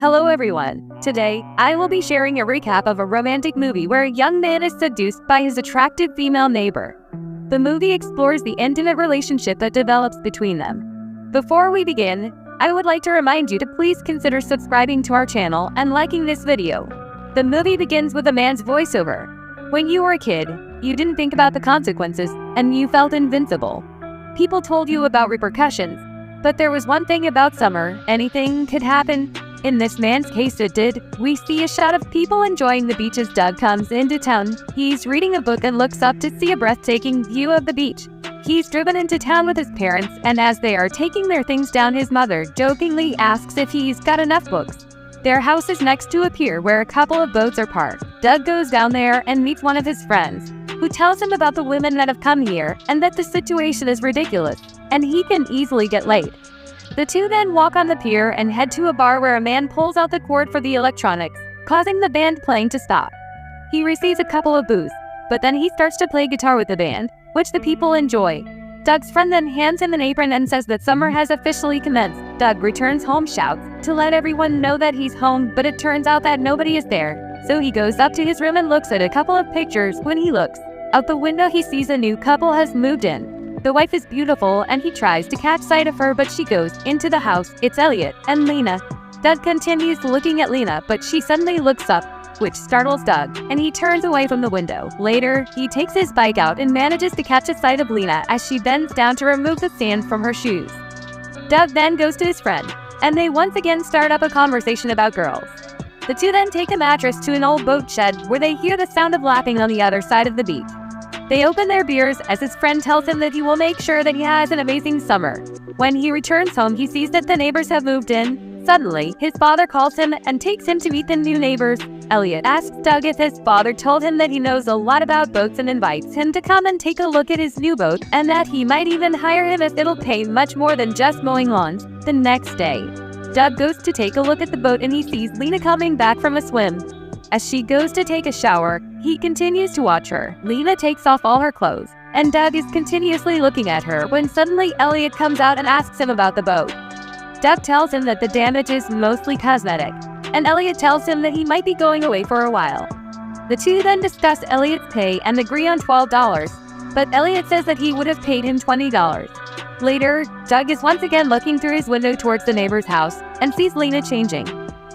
Hello everyone! Today, I will be sharing a recap of a romantic movie where a young man is seduced by his attractive female neighbor. The movie explores the intimate relationship that develops between them. Before we begin, I would like to remind you to please consider subscribing to our channel and liking this video. The movie begins with a man's voiceover. When you were a kid, you didn't think about the consequences, and you felt invincible. People told you about repercussions, but there was one thing about summer: anything could happen. In this man's case it did. We see a shot of people enjoying the beach as Doug comes into town. He's reading a book and looks up to see a breathtaking view of the beach. He's driven into town with his parents, and as they are taking their things down, his mother jokingly asks if he's got enough books. Their house is next to a pier where a couple of boats are parked. Doug goes down there and meets one of his friends, who tells him about the women that have come here and that the situation is ridiculous, and he can easily get laid. The two then walk on the pier and head to a bar where a man pulls out the cord for the electronics, causing the band playing to stop. He receives a couple of boos, but then he starts to play guitar with the band, which the people enjoy. Doug's friend then hands him an apron and says that summer has officially commenced. Doug returns home, shouts to let everyone know that he's home, but it turns out that nobody is there. So he goes up to his room and looks at a couple of pictures. When he looks out the window, he sees a new couple has moved in. The wife is beautiful and he tries to catch sight of her, but she goes into the house. It's Elliot and Lena. Doug continues looking at Lena, but she suddenly looks up, which startles Doug, and he turns away from the window. Later, he takes his bike out and manages to catch a sight of Lena as she bends down to remove the sand from her shoes. Doug then goes to his friend, and they once again start up a conversation about girls. The two then take a mattress to an old boat shed where they hear the sound of laughing on the other side of the beach. They open their beers as his friend tells him that he will make sure that he has an amazing summer. When he returns home, he sees that the neighbors have moved in. Suddenly, his father calls him and takes him to meet the new neighbors. Elliot asks Doug if his father told him that he knows a lot about boats and invites him to come and take a look at his new boat, and that he might even hire him if it'll pay much more than just mowing lawns. The next day, Doug goes to take a look at the boat and he sees Lena coming back from a swim. As she goes to take a shower, he continues to watch her. Lena takes off all her clothes, and Doug is continuously looking at her when suddenly Elliot comes out and asks him about the boat. Doug tells him that the damage is mostly cosmetic, and Elliot tells him that he might be going away for a while. The two then discuss Elliot's pay and agree on $12, but Elliot says that he would have paid him $20. Later, Doug is once again looking through his window towards the neighbor's house and sees Lena changing.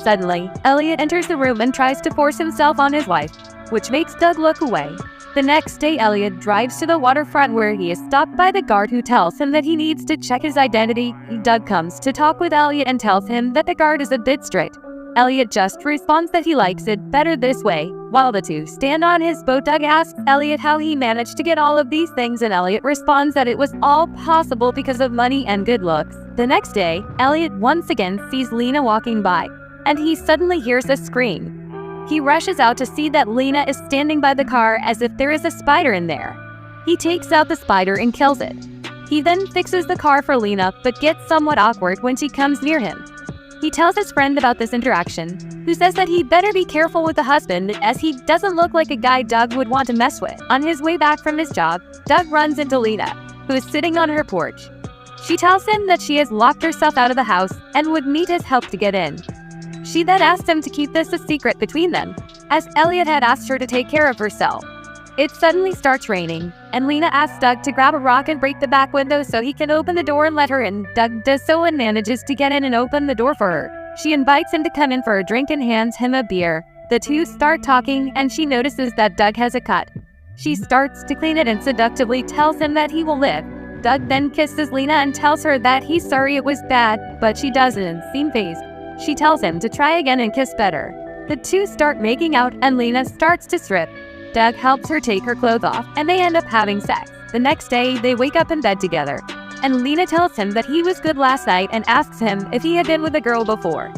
Suddenly, Elliot enters the room and tries to force himself on his wife, which makes Doug look away. The next day, Elliot drives to the waterfront where he is stopped by the guard who tells him that he needs to check his identity. Doug comes to talk with Elliot and tells him that the guard is a bit strict. Elliot just responds that he likes it better this way. While the two stand on his boat, Doug asks Elliot how he managed to get all of these things, and Elliot responds that it was all possible because of money and good looks. The next day, Elliot once again sees Lena walking by, and he suddenly hears a scream. He rushes out to see that Lena is standing by the car as if there is a spider in there. He takes out the spider and kills it. He then fixes the car for Lena, but gets somewhat awkward when she comes near him. He tells his friend about this interaction, who says that he better be careful with the husband as he doesn't look like a guy Doug would want to mess with. On his way back from his job, Doug runs into Lena, who is sitting on her porch. She tells him that she has locked herself out of the house and would need his help to get in. She then asked him to keep this a secret between them, as Elliot had asked her to take care of herself. It suddenly starts raining, and Lena asks Doug to grab a rock and break the back window so he can open the door and let her in. Doug does so and manages to get in and open the door for her. She invites him to come in for a drink and hands him a beer. The two start talking, and she notices that Doug has a cut. She starts to clean it and seductively tells him that he will live. Doug then kisses Lena and tells her that he's sorry it was bad, but she doesn't seem fazed. She tells him to try again and kiss better. The two start making out and Lena starts to strip. Doug helps her take her clothes off and they end up having sex. The next day, they wake up in bed together, and Lena tells him that he was good last night and asks him if he had been with a girl before.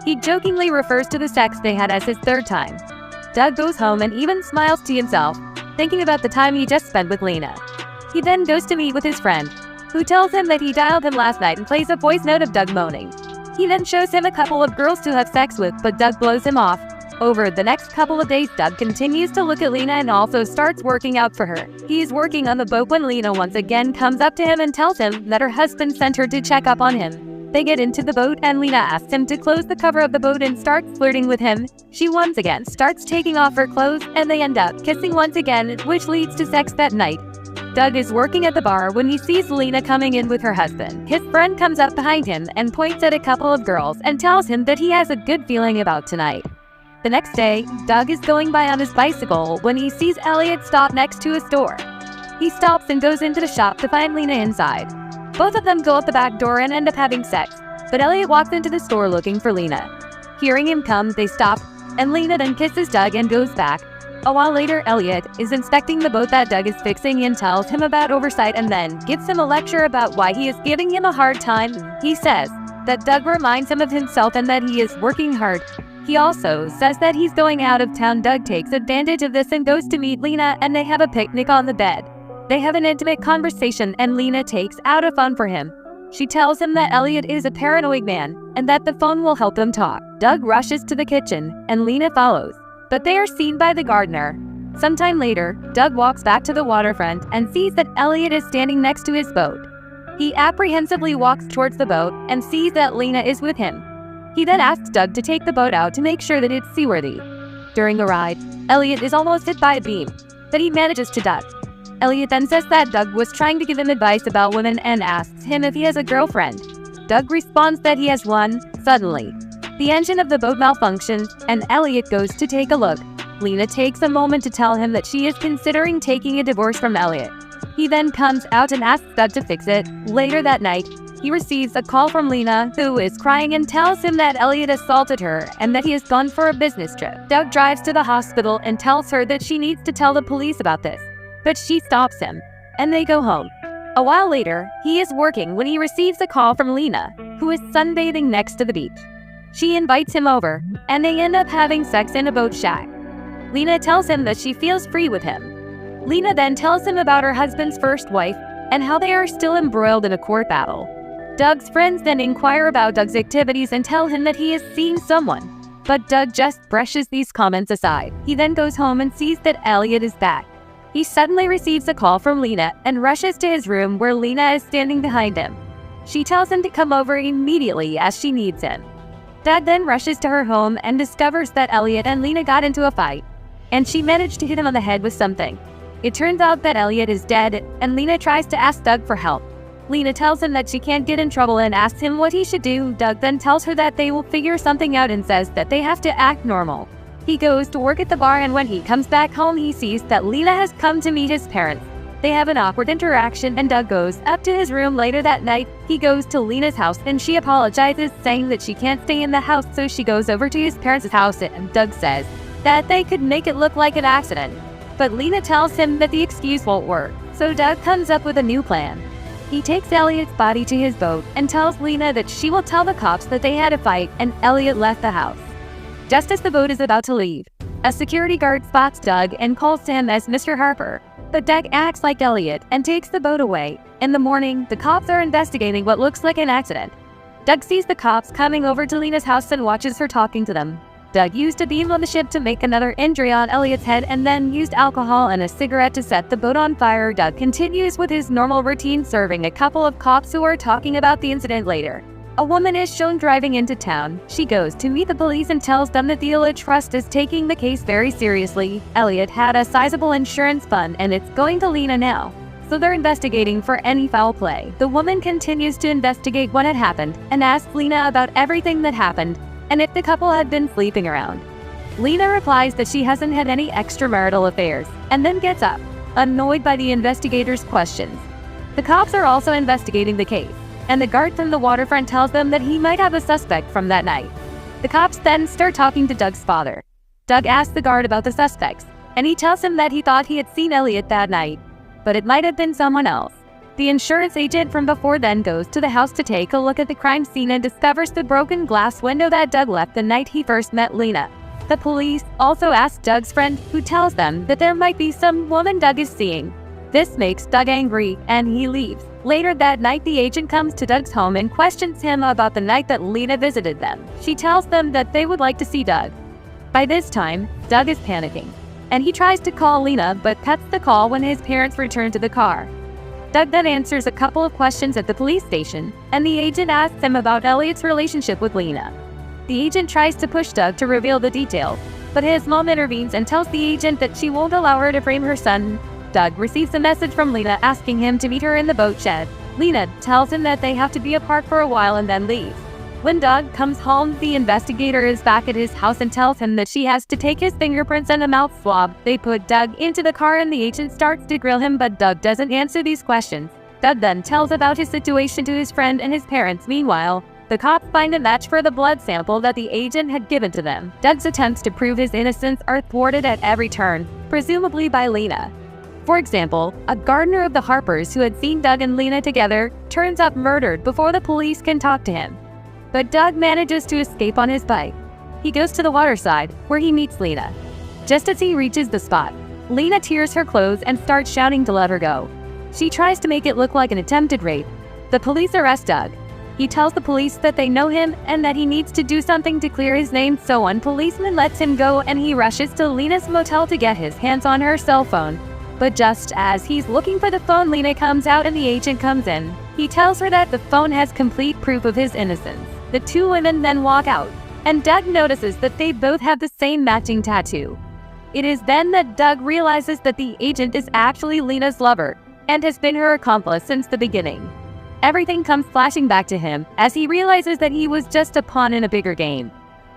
He jokingly refers to the sex they had as his third time. Doug goes home and even smiles to himself, thinking about the time he just spent with Lena. He then goes to meet with his friend, who tells him that he dialed him last night and plays a voice note of Doug moaning. He then shows him a couple of girls to have sex with, but Doug blows him off. Over the next couple of days, Doug continues to look at Lena and also starts working out for her. He's working on the boat when Lena once again comes up to him and tells him that her husband sent her to check up on him. They get into the boat and Lena asks him to close the cover of the boat and starts flirting with him. She once again starts taking off her clothes and they end up kissing once again, which leads to sex that night. Doug is working at the bar when he sees Lena coming in with her husband. His friend comes up behind him and points at a couple of girls and tells him that he has a good feeling about tonight. The next day, Doug is going by on his bicycle when he sees Elliot stop next to a store. He stops and goes into the shop to find Lena inside. Both of them go out the back door and end up having sex, but Elliot walks into the store looking for Lena. Hearing him come, they stop, and Lena then kisses Doug and goes back. A while later, Elliot is inspecting the boat that Doug is fixing and tells him about oversight and then gives him a lecture about why he is giving him a hard time. He says that Doug reminds him of himself and that he is working hard. He also says that he's going out of town. Doug takes advantage of this and goes to meet Lena, and they have a picnic on the bed. They have an intimate conversation and Lena takes out a phone for him. She tells him that Elliot is a paranoid man and that the phone will help them talk. Doug rushes to the kitchen and Lena follows, but they are seen by the gardener. Sometime later, Doug walks back to the waterfront and sees that Elliot is standing next to his boat. He apprehensively walks towards the boat and sees that Lena is with him. He then asks Doug to take the boat out to make sure that it's seaworthy. During the ride, Elliot is almost hit by a beam, but he manages to duck. Elliot then says that Doug was trying to give him advice about women and asks him if he has a girlfriend. Doug responds that he has one. Suddenly, the engine of the boat malfunctions and Elliot goes to take a look. Lena takes a moment to tell him that she is considering taking a divorce from Elliot. He then comes out and asks Doug to fix it. Later that night, he receives a call from Lena, who is crying and tells him that Elliot assaulted her and that he has gone for a business trip. Doug drives to the hospital and tells her that she needs to tell the police about this, but she stops him, and they go home. A while later, he is working when he receives a call from Lena, who is sunbathing next to the beach. She invites him over, and they end up having sex in a boat shack. Lena tells him that she feels free with him. Lena then tells him about her husband's first wife and how they are still embroiled in a court battle. Doug's friends then inquire about Doug's activities and tell him that he is seeing someone, but Doug just brushes these comments aside. He then goes home and sees that Elliot is back. He suddenly receives a call from Lena and rushes to his room where Lena is standing behind him. She tells him to come over immediately as she needs him. Doug then rushes to her home and discovers that Elliot and Lena got into a fight, and she managed to hit him on the head with something. It turns out that Elliot is dead, and Lena tries to ask Doug for help. Lena tells him that she can't get in trouble and asks him what he should do. Doug then tells her that they will figure something out and says that they have to act normal. He goes to work at the bar, and when he comes back home, he sees that Lena has come to meet his parents. They have an awkward interaction, and Doug goes up to his room later that night. He goes to Lena's house, and she apologizes, saying that she can't stay in the house, so she goes over to his parents' house, and Doug says that they could make it look like an accident. But Lena tells him that the excuse won't work, so Doug comes up with a new plan. He takes Elliot's body to his boat and tells Lena that she will tell the cops that they had a fight, and Elliot left the house. Just as the boat is about to leave, a security guard spots Doug and calls to him as Mr. Harper. But Doug acts like Elliot and takes the boat away. In the morning, the cops are investigating what looks like an accident. Doug sees the cops coming over to Lena's house and watches her talking to them. Doug used a beam on the ship to make another injury on Elliot's head and then used alcohol and a cigarette to set the boat on fire. Doug continues with his normal routine, serving a couple of cops who are talking about the incident later. A woman is shown driving into town. She goes to meet the police and tells them that the Elliot Trust is taking the case very seriously. Elliot had a sizable insurance fund and it's going to Lena now, so they're investigating for any foul play. The woman continues to investigate what had happened and asks Lena about everything that happened and if the couple had been sleeping around. Lena replies that she hasn't had any extramarital affairs and then gets up, annoyed by the investigators' questions. The cops are also investigating the case, and the guard from the waterfront tells them that he might have a suspect from that night. The cops then start talking to Doug's father. Doug asks the guard about the suspects, and he tells him that he thought he had seen Elliot that night, but it might have been someone else. The insurance agent from before then goes to the house to take a look at the crime scene and discovers the broken glass window that Doug left the night he first met Lena. The police also ask Doug's friend, who tells them that there might be some woman Doug is seeing. This makes Doug angry, and he leaves. Later that night, the agent comes to Doug's home and questions him about the night that Lena visited them. She tells them that they would like to see Doug. By this time, Doug is panicking, and he tries to call Lena but cuts the call when his parents return to the car. Doug then answers a couple of questions at the police station, and the agent asks him about Elliot's relationship with Lena. The agent tries to push Doug to reveal the details, but his mom intervenes and tells the agent that she won't allow her to frame her son. Doug receives a message from Lena asking him to meet her in the boat shed. Lena tells him that they have to be apart for a while and then leave. When Doug comes home, the investigator is back at his house and tells him that she has to take his fingerprints and a mouth swab. They put Doug into the car and the agent starts to grill him, but Doug doesn't answer these questions. Doug then tells about his situation to his friend and his parents. Meanwhile, the cops find a match for the blood sample that the agent had given to them. Doug's attempts to prove his innocence are thwarted at every turn, presumably by Lena. For example, a gardener of the Harpers who had seen Doug and Lena together turns up murdered before the police can talk to him. But Doug manages to escape on his bike. He goes to the waterside, where he meets Lena. Just as he reaches the spot, Lena tears her clothes and starts shouting to let her go. She tries to make it look like an attempted rape. The police arrest Doug. He tells the police that they know him and that he needs to do something to clear his name, so one policeman lets him go and he rushes to Lena's motel to get his hands on her cell phone. But just as he's looking for the phone, Lena comes out and the agent comes in. He tells her that the phone has complete proof of his innocence. The two women then walk out, and Doug notices that they both have the same matching tattoo. It is then that Doug realizes that the agent is actually Lena's lover and has been her accomplice since the beginning. Everything comes flashing back to him as he realizes that he was just a pawn in a bigger game.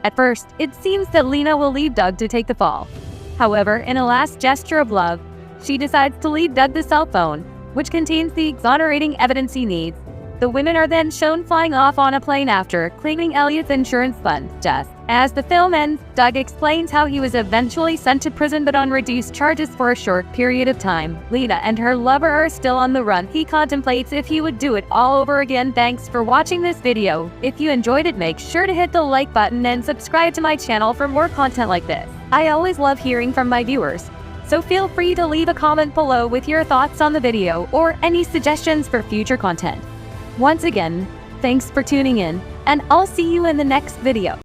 At first, it seems that Lena will leave Doug to take the fall. However, in a last gesture of love, she decides to leave Doug the cell phone, which contains the exonerating evidence he needs. The women are then shown flying off on a plane after claiming Elliot's insurance fund. Just as the film ends, Doug explains how he was eventually sent to prison but on reduced charges for a short period of time. Lena and her lover are still on the run. He contemplates if he would do it all over again. Thanks for watching this video. If you enjoyed it, make sure to hit the like button and subscribe to my channel for more content like this. I always love hearing from my viewers, so feel free to leave a comment below with your thoughts on the video or any suggestions for future content. Once again, thanks for tuning in, and I'll see you in the next video.